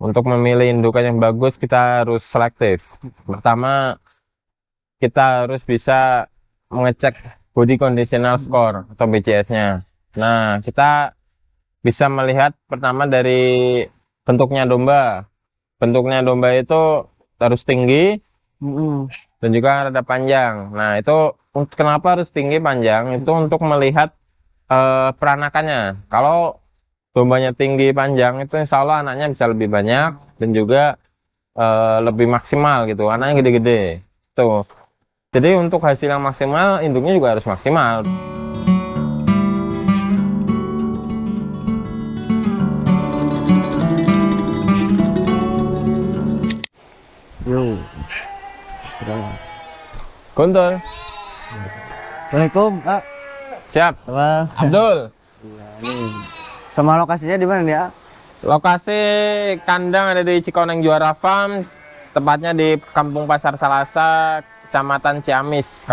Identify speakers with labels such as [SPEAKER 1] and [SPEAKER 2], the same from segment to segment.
[SPEAKER 1] untuk memilih indukan yang bagus kita harus selektif. Pertama, kita harus bisa mengecek body conditional score atau BCS-nya. Nah, kita bisa melihat pertama dari bentuknya domba. Bentuknya domba itu harus tinggi dan juga rada panjang. Nah, itu kenapa harus tinggi panjang? Itu untuk melihat peranakannya. Kalau dombanya tinggi panjang itu insya Allah anaknya bisa lebih banyak dan juga lebih maksimal gitu. Anaknya gede-gede. Tuh. Jadi untuk hasil yang maksimal, induknya juga harus maksimal.
[SPEAKER 2] Yo.
[SPEAKER 1] Guntur.
[SPEAKER 2] Assalamualaikum, Kak.
[SPEAKER 1] Siap.
[SPEAKER 2] Sama.
[SPEAKER 1] Abdul.
[SPEAKER 2] Sama lokasinya di mana nih, Kak?
[SPEAKER 1] Lokasi kandang ada di Cikoneng Juara Farm, tepatnya di Kampung Pasar Salasa, Kecamatan Ciamis,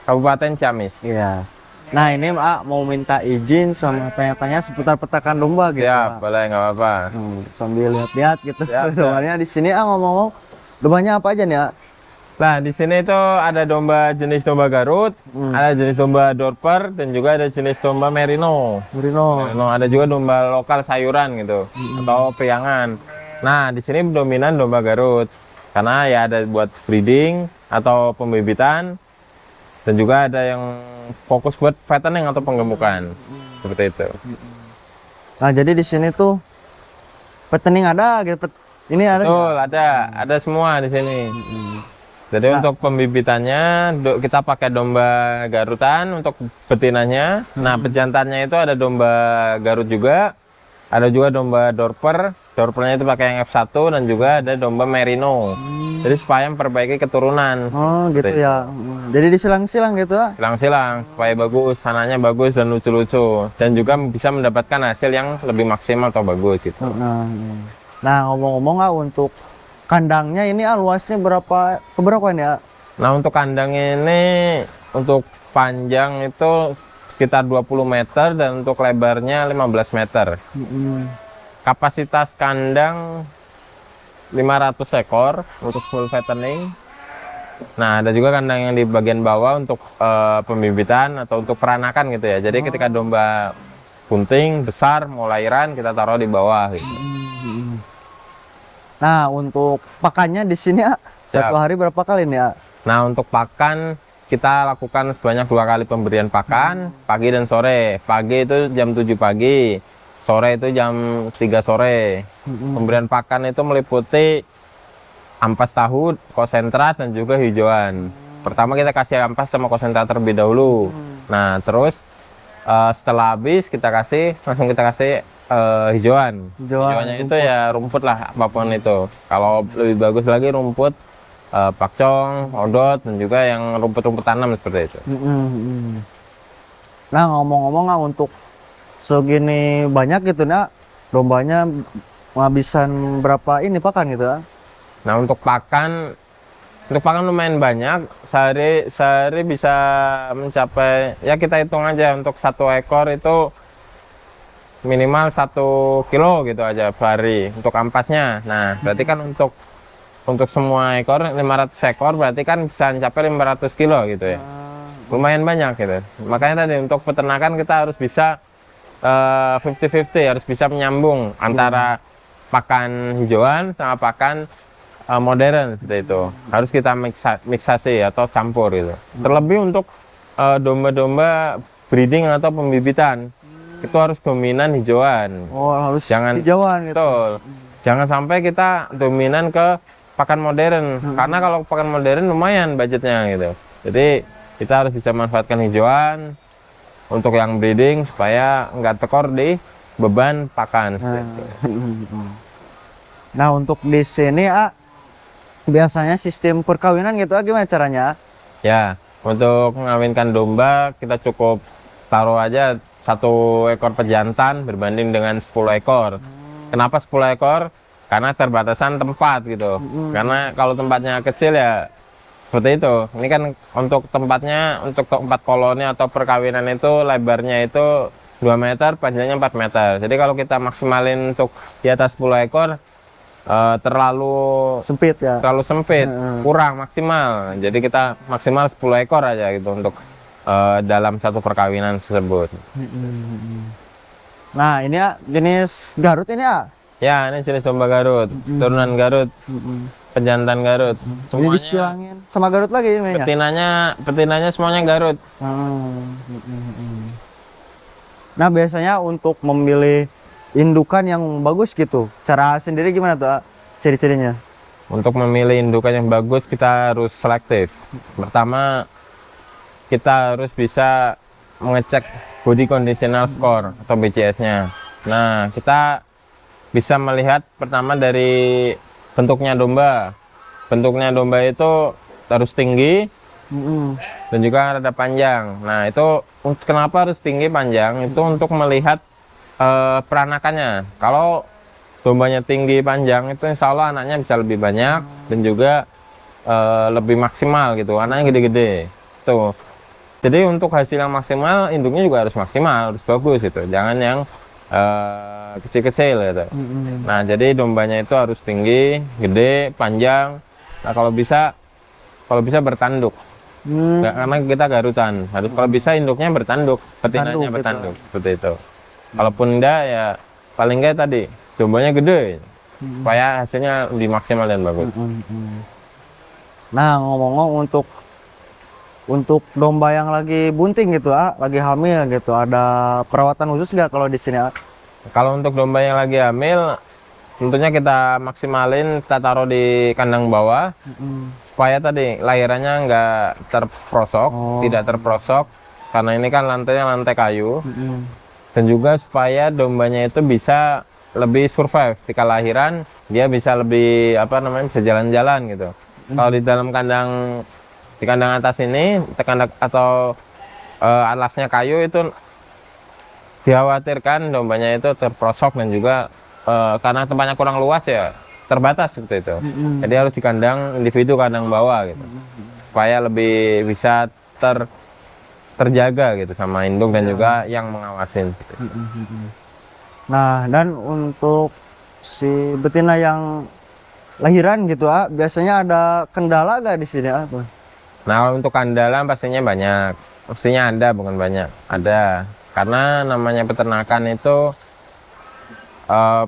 [SPEAKER 1] Kabupaten Ciamis.
[SPEAKER 2] Iya. Nah, ini Kak mau minta izin sama tanya-tanya seputar peternakan domba gitu.
[SPEAKER 1] Siap,
[SPEAKER 2] Kak.
[SPEAKER 1] boleh, nggak apa-apa.
[SPEAKER 2] Sambil lihat-lihat gitu.
[SPEAKER 1] Siap,
[SPEAKER 2] Dombanya di sini ngomong-ngomong, dombanya apa aja nih, Kak?
[SPEAKER 1] Nah, di sini itu ada domba jenis domba Garut, ada jenis domba Dorper, dan juga ada jenis domba Merino.
[SPEAKER 2] Merino.
[SPEAKER 1] Ada juga domba lokal sayuran gitu, atau priangan. Nah, di sini dominan domba Garut, karena ya ada buat breeding atau pembibitan, dan juga ada yang fokus buat fattening atau penggemukan, seperti itu.
[SPEAKER 2] Nah, jadi di sini tuh fattening ada gitu. Ini ada.
[SPEAKER 1] Betul, ada semua di sini. Jadi untuk pembibitannya kita pakai domba Garutan untuk betinanya. Nah, pejantannya itu ada domba Garut juga. Ada juga domba Dorper. Dorpernya itu pakai yang F1 dan juga ada domba Merino. Jadi supaya memperbaiki keturunan.
[SPEAKER 2] Oh, gitu ya. Jadi disilang-silang gitu, Kak.
[SPEAKER 1] Silang-silang supaya bagus, sananya bagus dan lucu-lucu, dan juga bisa mendapatkan hasil yang lebih maksimal atau bagus gitu.
[SPEAKER 2] Nah, ngomong-ngomong Kak, untuk kandangnya ini luasnya berapa nih, Kak?
[SPEAKER 1] Nah, untuk kandang ini untuk panjang itu sekitar 20 meter dan untuk lebarnya 15 meter. Kapasitas kandang 500 ekor untuk full fattening. Nah, ada juga kandang yang di bagian bawah untuk pembibitan atau untuk peranakan gitu ya. Jadi ketika domba bunting besar mau lahiran kita taruh di bawah gitu.
[SPEAKER 2] Nah, untuk pakannya di sini satu hari berapa kali nih, Kak?
[SPEAKER 1] Nah, untuk pakan kita lakukan sebanyak 2 kali pemberian pakan, pagi dan sore. Pagi itu jam 7 pagi, sore itu jam 3 sore. Pemberian pakan itu meliputi ampas tahu, konsentrat, dan juga hijauan. Pertama kita kasih ampas sama konsentrat terlebih dahulu. Nah, terus setelah habis langsung kita kasih hijauan. Hijauannya itu ya rumput lah, apapun itu. Kalau lebih bagus lagi rumput pakcong, odot, dan juga yang rumput-rumput tanam seperti itu.
[SPEAKER 2] Nah, ngomong-ngomong untuk segini banyak gitu, Nak, dombanya ngabisan berapa ini pakan gitu, Kak?
[SPEAKER 1] Nah, untuk pakan lumayan banyak. Sehari bisa mencapai, ya kita hitung aja untuk 1 ekor itu minimal 1 kilo gitu aja per hari untuk ampasnya. Nah, berarti kan untuk semua ekor 500 ekor berarti kan bisa mencapai 500 kilo gitu ya. Lumayan banyak gitu. Makanya tadi untuk peternakan kita harus bisa 50-50, harus bisa menyambung antara pakan hijauan sama pakan modern seperti itu. Harus kita miksasi atau campur gitu. Terlebih untuk domba-domba breeding atau pembibitan. Itu harus dominan hijauan.
[SPEAKER 2] Oh, harus
[SPEAKER 1] jangan
[SPEAKER 2] hijauan gitu.
[SPEAKER 1] Betul. Jangan sampai kita dominan ke pakan modern. Karena kalau pakan modern lumayan budgetnya gitu. Jadi kita harus bisa manfaatkan hijauan untuk yang breeding supaya nggak tekor di beban pakan.
[SPEAKER 2] Nah, untuk di sini biasanya sistem perkawinan gitu gimana caranya?
[SPEAKER 1] Ya, untuk mengawinkan domba kita cukup taruh aja 1 ekor pejantan berbanding dengan 10 ekor. Kenapa 10 ekor? Karena terbatasan tempat gitu. Karena kalau tempatnya kecil ya seperti itu. Ini kan untuk tempatnya, untuk tempat koloni atau perkawinan itu lebarnya itu 2 meter, panjangnya 4 meter. Jadi kalau kita maksimalin untuk di atas 10 ekor, terlalu
[SPEAKER 2] Sempit ya.
[SPEAKER 1] sempit, kurang maksimal. Jadi kita maksimal 10 ekor aja gitu untuk dalam satu perkawinan tersebut.
[SPEAKER 2] Nah, ini ya jenis Garut ini ya.
[SPEAKER 1] Ya, ini jenis domba Garut, turunan Garut, pejantan Garut.
[SPEAKER 2] Ini
[SPEAKER 1] Semuanya
[SPEAKER 2] disilangin sama Garut lagi ini ya.
[SPEAKER 1] betinanya semuanya Garut.
[SPEAKER 2] Nah, biasanya untuk memilih indukan yang bagus gitu, cara sendiri gimana tuh, ciri-cirinya?
[SPEAKER 1] Untuk memilih indukan yang bagus kita harus selektif. Pertama, kita harus bisa mengecek body conditional score atau BCS-nya. Nah, kita bisa melihat pertama dari bentuknya domba. Bentuknya domba itu harus tinggi dan juga rada panjang. Nah, itu kenapa harus tinggi panjang? Itu untuk melihat peranakannya. Kalau dombanya tinggi panjang itu insya Allah anaknya bisa lebih banyak dan juga lebih maksimal gitu. Anaknya gede-gede. Tuh. Jadi untuk hasil yang maksimal, induknya juga harus maksimal, harus bagus gitu. Jangan yang kecil-kecil gitu. Nah, jadi dombanya itu harus tinggi, gede, panjang. Nah, kalau bisa bertanduk. Nggak, karena kita Garutan. Harus kalau bisa induknya bertanduk, betinanya bertanduk, seperti itu. Kalaupun enggak ya paling enggak tadi dombanya gede, supaya hasilnya lebih maksimal dan bagus.
[SPEAKER 2] Nah, ngomong-ngomong untuk domba yang lagi bunting gitu, lagi hamil gitu, ada perawatan khusus nggak kalau di sini?
[SPEAKER 1] Kalau untuk domba yang lagi hamil, tentunya kita maksimalin, kita taruh di kandang bawah, supaya tadi lahirannya nggak terprosok, tidak terprosok, karena ini kan lantainya lantai kayu, dan juga supaya dombanya itu bisa lebih survive di kelahiran, dia bisa lebih bisa jalan-jalan gitu. Kalau di dalam kandang di kandang atas ini atau alasnya kayu itu dikhawatirkan dombanya itu terprosok dan juga karena tempatnya kurang luas ya terbatas seperti itu. Jadi harus di kandang individu, kandang bawah gitu, supaya lebih bisa terjaga gitu sama induk dan juga yang mengawasin.
[SPEAKER 2] Nah, dan untuk si betina yang lahiran gitu, biasanya ada kendala gak di sini?
[SPEAKER 1] Nah, kalau untuk kendala pastinya banyak. Pastinya ada, bukan banyak. Ada. Karena namanya peternakan itu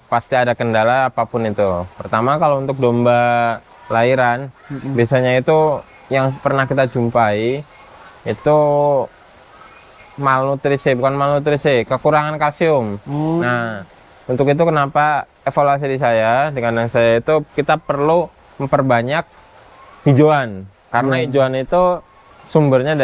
[SPEAKER 1] pasti ada kendala apapun itu. Pertama, kalau untuk domba lahiran, biasanya itu yang pernah kita jumpai itu malnutrisi, bukan malnutrisi, kekurangan kalsium. Nah, untuk itu kenapa evaluasi di kandang saya itu kita perlu memperbanyak hijauan. Karena hijauan itu sumbernya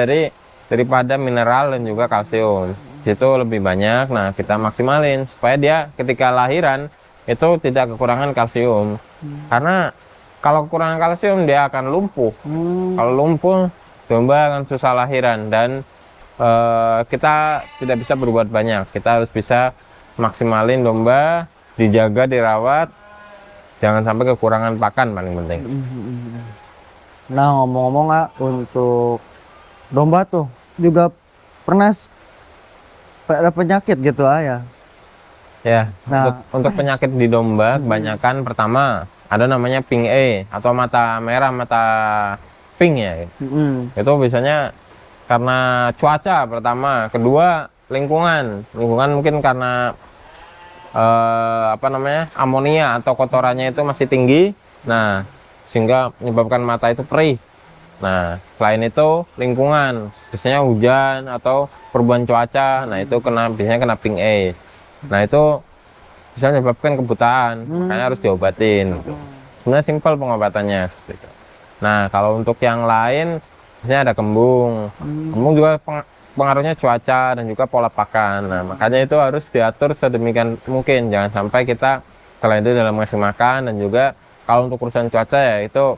[SPEAKER 1] daripada mineral dan juga kalsium. Itu lebih banyak. Nah, kita maksimalin supaya dia ketika lahiran itu tidak kekurangan kalsium. Karena kalau kekurangan kalsium dia akan lumpuh. Kalau lumpuh, domba akan susah lahiran dan kita tidak bisa berbuat banyak. Kita harus bisa maksimalin domba, dijaga, dirawat, jangan sampai kekurangan pakan paling penting.
[SPEAKER 2] Nah, ngomong-ngomong untuk domba tuh juga pernah ada penyakit gitu ya?
[SPEAKER 1] Ya,
[SPEAKER 2] Nah,
[SPEAKER 1] untuk penyakit di domba kebanyakan pertama ada namanya pink A atau mata merah, mata pink ya. Itu biasanya karena cuaca pertama, kedua lingkungan mungkin karena amonia atau kotorannya itu masih tinggi. Nah, sehingga menyebabkan mata itu perih. Nah, selain itu lingkungan, biasanya hujan atau perubahan cuaca. Nah, itu biasanya kena pink A. Nah, itu bisa menyebabkan kebutaan, makanya harus diobatin. Gitu. Sebenarnya simpel pengobatannya. Gitu. Nah, kalau untuk yang lain, biasanya ada kembung. Kembung juga pengaruhnya cuaca dan juga pola pakan. Nah, makanya itu harus diatur sedemikian mungkin. Jangan sampai kita terlena dalam ngasih makan, dan juga kalau untuk urusan cuaca ya itu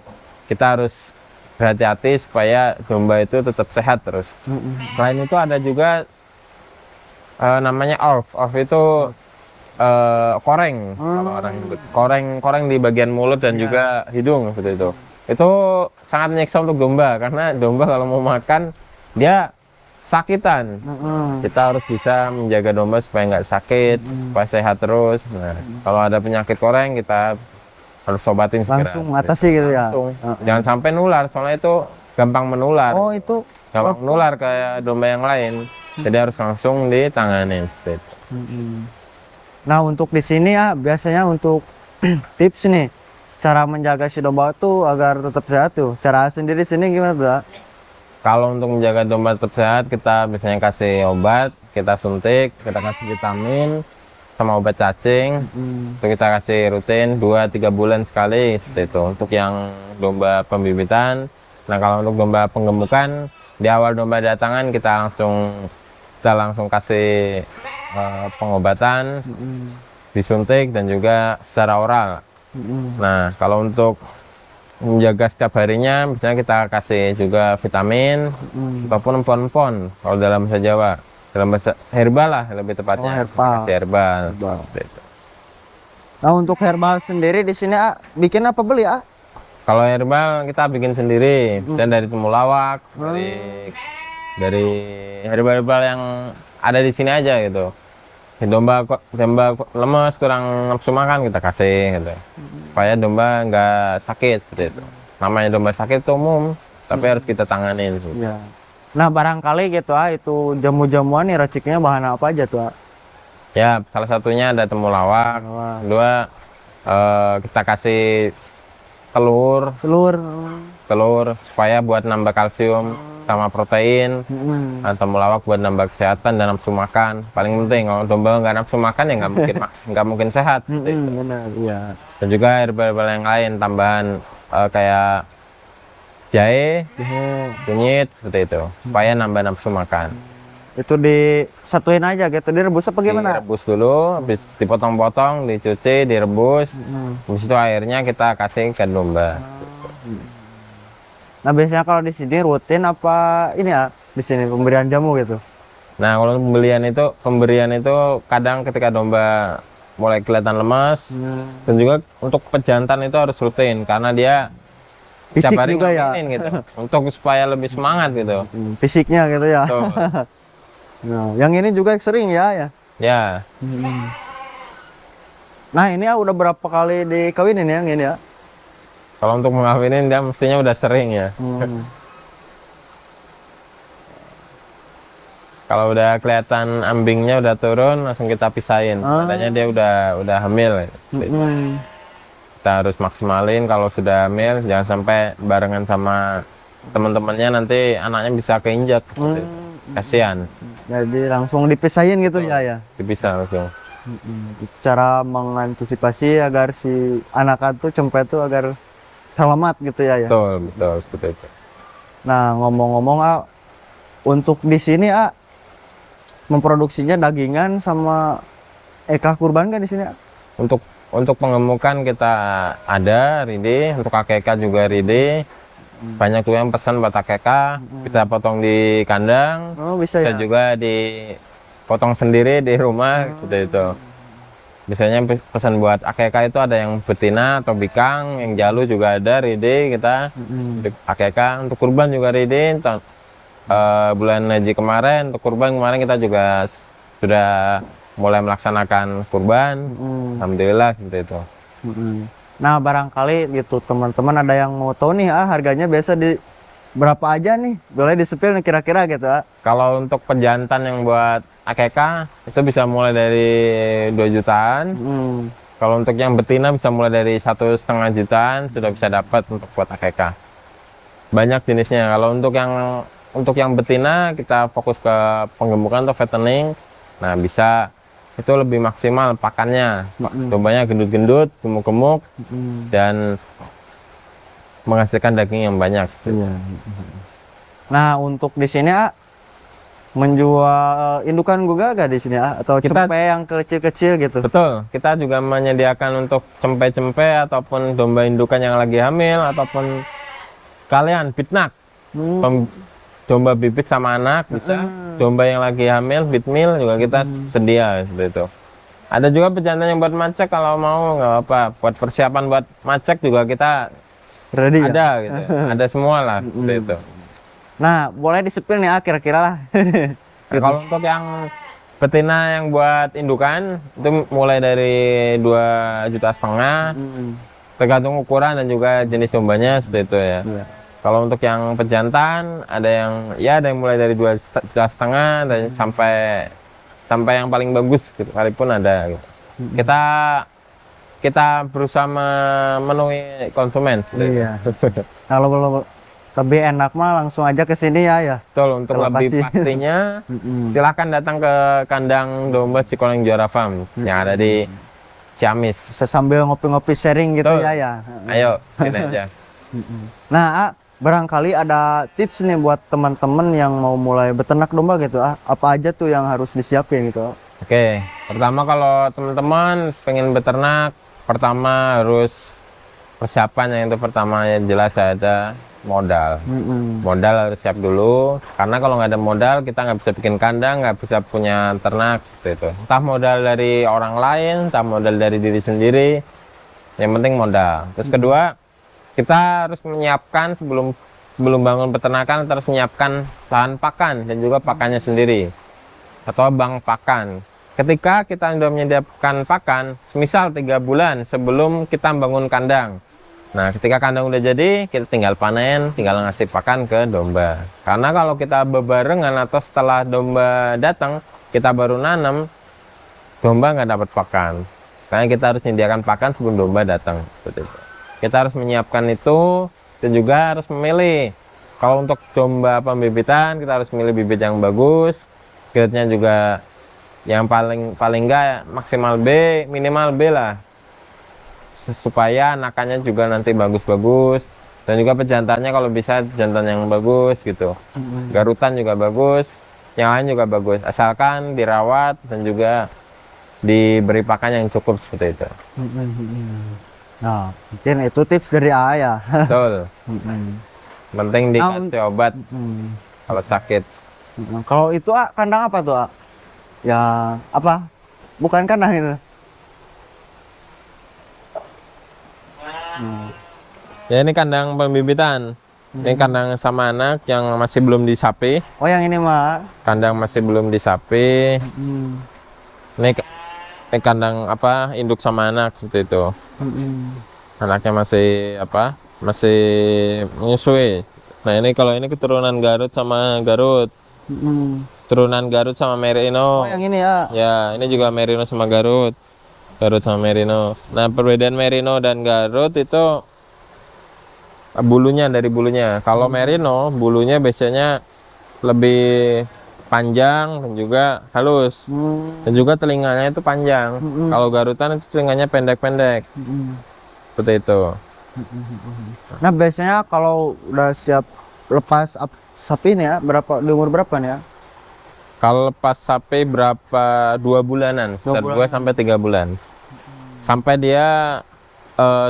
[SPEAKER 1] kita harus berhati-hati supaya domba itu tetap sehat terus. Selain itu ada juga namanya ORF. ORF itu koreng, kalau orang nyebut. Koreng di bagian mulut dan juga hidung seperti itu. Itu sangat menyiksa untuk domba, karena domba kalau mau makan dia sakitan. Kita harus bisa menjaga domba supaya nggak sakit, supaya sehat terus. Nah, kalau ada penyakit koreng kita harus obatin segera.
[SPEAKER 2] Langsung atasi gitu ya.
[SPEAKER 1] Langsung. Jangan sampai nular, soalnya itu gampang menular.
[SPEAKER 2] Oh itu.
[SPEAKER 1] Gampang menular kayak domba yang lain. Jadi harus langsung ditangani seperti itu.
[SPEAKER 2] Nah untuk di sini ya biasanya untuk tips nih cara menjaga si domba itu agar tetap sehat tuh. Cara sendiri sini gimana tuh? Ah?
[SPEAKER 1] Kalau untuk menjaga domba tetap sehat, kita biasanya kasih obat, kita suntik, kita kasih vitamin, sama obat cacing. Itu kita kasih rutin 2-3 bulan sekali seperti itu. Untuk yang domba pembibitan, nah kalau untuk domba penggemukan, di awal domba datangan kita langsung kasih pengobatan, disuntik dan juga secara oral. Nah kalau untuk menjaga setiap harinya, misalnya kita kasih juga vitamin ataupun empon-empon kalau dalam bahasa Jawa, dalam bahasa herbal lah lebih tepatnya.
[SPEAKER 2] Herbal.
[SPEAKER 1] Kasih herbal. Gitu.
[SPEAKER 2] Nah untuk herbal sendiri di sini bikin apa beli ah?
[SPEAKER 1] Kalau herbal kita bikin sendiri, misalnya dari temulawak, dari herbal-herbal yang ada di sini aja gitu. Domba lemes kurang nafsu makan kita kasih gitu, supaya domba nggak sakit seperti itu. Namanya domba sakit itu umum, tapi harus kita tanganin gitu.
[SPEAKER 2] Ya. Nah barangkali gitu itu jamu-jamuan nih raciknya bahan apa aja tuh?
[SPEAKER 1] Ya salah satunya ada temulawak, kedua kita kasih telur supaya buat nambah kalsium sama protein. Temulawak buat nambah kesehatan dan nafsu makan. Paling penting kalau domba nggak nafsu makan ya nggak mungkin sehat.
[SPEAKER 2] Benar, ya.
[SPEAKER 1] Dan juga herbal-herbal yang lain tambahan kayak jahe, kunyit seperti itu supaya nambah nafsu makan.
[SPEAKER 2] Itu disatuin aja gitu, direbus apa gimana?
[SPEAKER 1] Direbus dulu, habis dipotong-potong, dicuci, direbus. Habis itu airnya kita kasih ke domba.
[SPEAKER 2] Nah biasanya kalau di sini rutin apa ini ya di sini pemberian jamu gitu?
[SPEAKER 1] Nah kalau pemberian itu kadang ketika domba mulai kelihatan lemas, dan juga untuk pejantan itu harus rutin karena dia
[SPEAKER 2] Fisik
[SPEAKER 1] setiap hari
[SPEAKER 2] juga ya?
[SPEAKER 1] ngambilin gitu, untuk supaya lebih semangat gitu.
[SPEAKER 2] Fisiknya gitu ya.
[SPEAKER 1] Tuh.
[SPEAKER 2] Nah, yang ini juga sering ya.
[SPEAKER 1] Ya,
[SPEAKER 2] Nah ini ya udah berapa kali dikawinin ya yang ini ya?
[SPEAKER 1] kalau untuk mengawinin dia mestinya udah sering ya. Kalau udah kelihatan ambingnya udah turun, langsung kita pisahin. Tandanya dia udah hamil. Kita harus maksimalin kalau sudah hamil, jangan sampai barengan sama teman-temannya nanti anaknya bisa keinjak. Kasihan.
[SPEAKER 2] Jadi langsung dipisahin gitu ya.
[SPEAKER 1] Dipisah langsung.
[SPEAKER 2] Cara mengantisipasi agar si anak itu cempe itu agar selamat gitu ya.
[SPEAKER 1] Betul seperti itu.
[SPEAKER 2] Nah ngomong-ngomong untuk di sini memproduksinya dagingan sama eka kurban kan di sini?
[SPEAKER 1] Untuk pengemukan kita ada ridi, untuk AKK juga ridi. Banyak tuh yang pesan buat AKK, kita potong di kandang.
[SPEAKER 2] Oh bisa ya?
[SPEAKER 1] Juga dipotong sendiri di rumah seperti itu. Biasanya pesan buat AKK itu ada yang betina atau bikang, yang jalu juga ada ridi kita. AKK untuk kurban juga ridi. Bulan haji kemarin untuk kurban kemarin kita juga sudah mulai melaksanakan kurban. Alhamdulillah seperti itu.
[SPEAKER 2] Nah barangkali gitu teman-teman ada yang mau tahu nih harganya biasa di berapa aja nih, boleh disepil nih kira-kira gitu.
[SPEAKER 1] Kalau untuk pejantan yang buat AKK itu bisa mulai dari 2 jutaan. Kalau untuk yang betina bisa mulai dari 1,5 jutaan sudah bisa dapat untuk buat AKK. Banyak jenisnya. Kalau untuk yang betina kita fokus ke penggemukan atau fattening. Nah bisa itu lebih maksimal pakannya. Dombanya gendut-gendut, gemuk-gemuk, dan menghasilkan daging yang banyak.
[SPEAKER 2] Nah untuk di sini menjual indukan juga gak di sini atau cempe yang kecil-kecil gitu?
[SPEAKER 1] Betul, kita juga menyediakan untuk cempe-cempe ataupun domba indukan yang lagi hamil ataupun kalian bitnak. Domba bibit sama anak bisa, domba yang lagi hamil, bitmil juga kita sedia seperti itu. Ada juga pejantan yang buat macek kalau mau nggak apa, buat persiapan buat macek juga kita
[SPEAKER 2] ready
[SPEAKER 1] ada ya? Gitu, ada semua lah seperti itu.
[SPEAKER 2] Nah boleh disepil nih kira-kira lah.
[SPEAKER 1] Nah, kalau untuk yang betina yang buat indukan itu mulai dari 2,5 juta ke tergantung ukuran dan juga jenis dombanya seperti itu ya.
[SPEAKER 2] Iya.
[SPEAKER 1] Kalau untuk yang pejantan ada yang mulai dari 2,5 dan sampai yang paling bagus gitu, sekalipun ada gitu. Kita berusaha memenuhi konsumen.
[SPEAKER 2] Iya. Kalau lebih enak mah langsung aja ke sini ya.
[SPEAKER 1] Betul, untuk lebih
[SPEAKER 2] Lokasi.
[SPEAKER 1] pastinya silahkan datang ke kandang domba Cikoneng Juara Farm yang ada di Ciamis.
[SPEAKER 2] Bisa sambil ngopi-ngopi sharing gitu
[SPEAKER 1] Betul.
[SPEAKER 2] ya.
[SPEAKER 1] Ayo, sini aja.
[SPEAKER 2] Nah, barangkali ada tips nih buat teman-teman yang mau mulai beternak domba gitu. Apa aja tuh yang harus disiapin gitu?
[SPEAKER 1] Oke, pertama kalau teman-teman pengen beternak, pertama harus persiapan. Yang itu pertama yang jelas ada modal. Modal harus siap dulu, karena kalau nggak ada modal kita nggak bisa bikin kandang, nggak bisa punya ternak seperti itu. Entah modal dari orang lain, entah modal dari diri sendiri, yang penting modal. Terus kedua, kita harus menyiapkan sebelum bangun peternakan, kita harus menyiapkan lahan pakan dan juga pakannya sendiri atau bank pakan. Ketika kita sudah menyediakan pakan, semisal 3 bulan sebelum kita bangun kandang. Nah, ketika kandang udah jadi, kita tinggal panen, tinggal ngasih pakan ke domba. Karena kalau kita bebarengan atau setelah domba datang, kita baru nanam, domba nggak dapat pakan. Karena kita harus menyediakan pakan sebelum domba datang. Seperti itu. Kita harus menyiapkan itu dan juga harus memilih. Kalau untuk domba pembibitan, kita harus memilih bibit yang bagus, grade-nya juga yang paling enggak maksimal B, minimal B lah. Supaya anakannya juga nanti bagus-bagus dan juga pejantannya kalau bisa jantan yang bagus gitu. Garutan juga bagus, yang lain juga bagus, asalkan dirawat dan juga diberi pakan yang cukup seperti itu.
[SPEAKER 2] Nah, mungkin itu tips dari A ya.
[SPEAKER 1] Betul. Penting dikasih obat kalau sakit.
[SPEAKER 2] Kalau itu kandang apa tuh? Ya apa? Bukan kandang itu.
[SPEAKER 1] Ya ini kandang pembibitan. Ini kandang sama anak yang masih belum disapi.
[SPEAKER 2] Oh, yang ini mah.
[SPEAKER 1] Kandang masih belum disapi. Ini kandang apa? Induk sama anak seperti itu. Anaknya masih apa? Masih menyusui. Nah, ini kalau ini keturunan Garut sama Garut. Turunan Garut sama Merino.
[SPEAKER 2] Oh, yang ini ya.
[SPEAKER 1] Ya, ini juga Merino sama Garut. Garut sama Merino. Nah, perbedaan Merino dan Garut itu bulunya, dari bulunya. Kalau Merino, bulunya biasanya lebih panjang dan juga halus. Dan juga telinganya itu panjang. Kalau Garutan itu telinganya pendek-pendek. Seperti itu.
[SPEAKER 2] Nah, biasanya kalau udah siap lepas sapi nih ya, di umur berapa nih ya?
[SPEAKER 1] Kalau lepas sapi berapa? 2 bulanan, sekitar 2 sampai 3 bulan. Sampai dia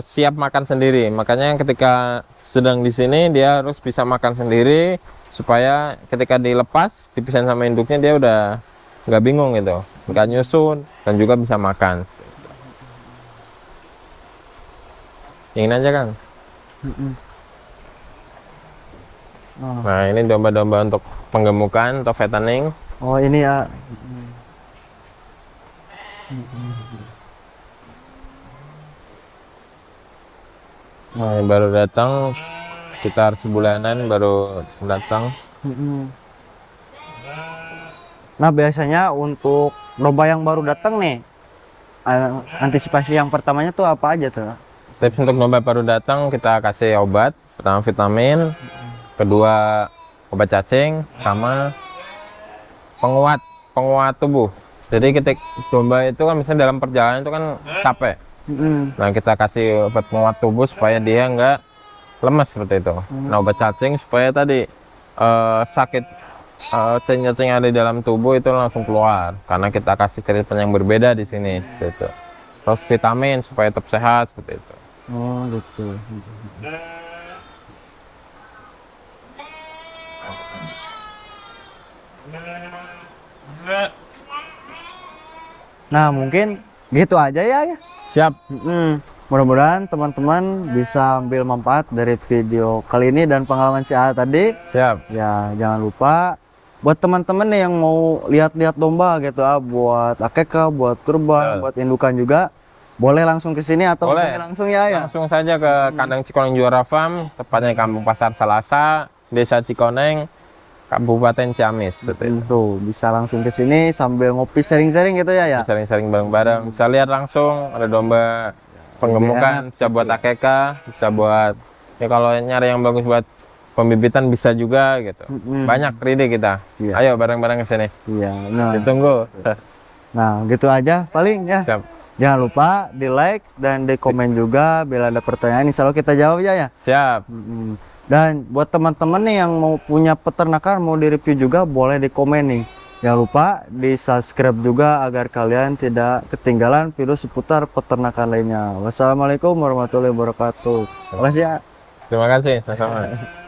[SPEAKER 1] siap makan sendiri. Makanya ketika sedang di sini dia harus bisa makan sendiri supaya ketika dilepas dipisahin sama induknya dia udah nggak bingung gitu, nggak nyusun dan juga bisa makan. Ingin aja Kang. Nah, ini domba-domba untuk penggemukan atau fattening.
[SPEAKER 2] Oh, ini ya.
[SPEAKER 1] Nah, ini baru datang sekitar sebulanan baru datang.
[SPEAKER 2] Nah, biasanya untuk domba yang baru datang nih, antisipasi yang pertamanya tuh apa aja tuh?
[SPEAKER 1] Tips untuk domba baru datang, kita kasih obat. Pertama vitamin, kedua obat cacing, sama penguat tubuh. Jadi ketika domba itu kan misalnya dalam perjalanan itu kan capek. Nah, kita kasih obat penguat tubuh supaya dia nggak lemes seperti itu. Nah, obat cacing supaya tadi sakit cacing yang ada di dalam tubuh itu langsung keluar, karena kita kasih treatment yang berbeda di sini gitu. Terus vitamin supaya tetap sehat seperti itu.
[SPEAKER 2] Oh, gitu. Nah, mungkin gitu aja ya.
[SPEAKER 1] Siap.
[SPEAKER 2] Mudah-mudahan teman-teman bisa ambil manfaat dari video kali ini dan pengalaman si A tadi.
[SPEAKER 1] Siap.
[SPEAKER 2] Ya, jangan lupa buat teman-teman nih yang mau lihat-lihat domba gitu buat akekah, buat kurban, buat indukan juga, boleh langsung ke sini atau
[SPEAKER 1] Boleh.
[SPEAKER 2] hubungi langsung ya.
[SPEAKER 1] Langsung saja ke kandang Cikoneng Juara Farm, tepatnya Kampung Pasar Salasa, Desa Cikoneng, Kabupaten Ciamis.
[SPEAKER 2] Tuh, bisa langsung ke sini sambil ngopi sharing-sharing gitu ya.
[SPEAKER 1] Sering-sering bareng-bareng, bisa lihat langsung ada domba penggemukan, bisa buat akekah, bisa buat ya kalau nyari yang bagus buat pembibitan bisa juga gitu. Banyak ide kita.
[SPEAKER 2] Iya.
[SPEAKER 1] Ayo bareng-bareng ke sini.
[SPEAKER 2] Iya, nah.
[SPEAKER 1] Ditunggu.
[SPEAKER 2] Nah, gitu aja paling ya.
[SPEAKER 1] Siap.
[SPEAKER 2] Jangan lupa di like dan di komen juga bila ada pertanyaan, insya Allah kita jawab ya.
[SPEAKER 1] Siap.
[SPEAKER 2] Dan buat teman-teman nih yang mau punya peternakan, mau di-review juga, boleh di komen nih. Jangan lupa di subscribe juga agar kalian tidak ketinggalan video seputar peternakan lainnya. Wassalamualaikum warahmatullahi wabarakatuh. Makasih ya.
[SPEAKER 1] Terima kasih. Sama-sama.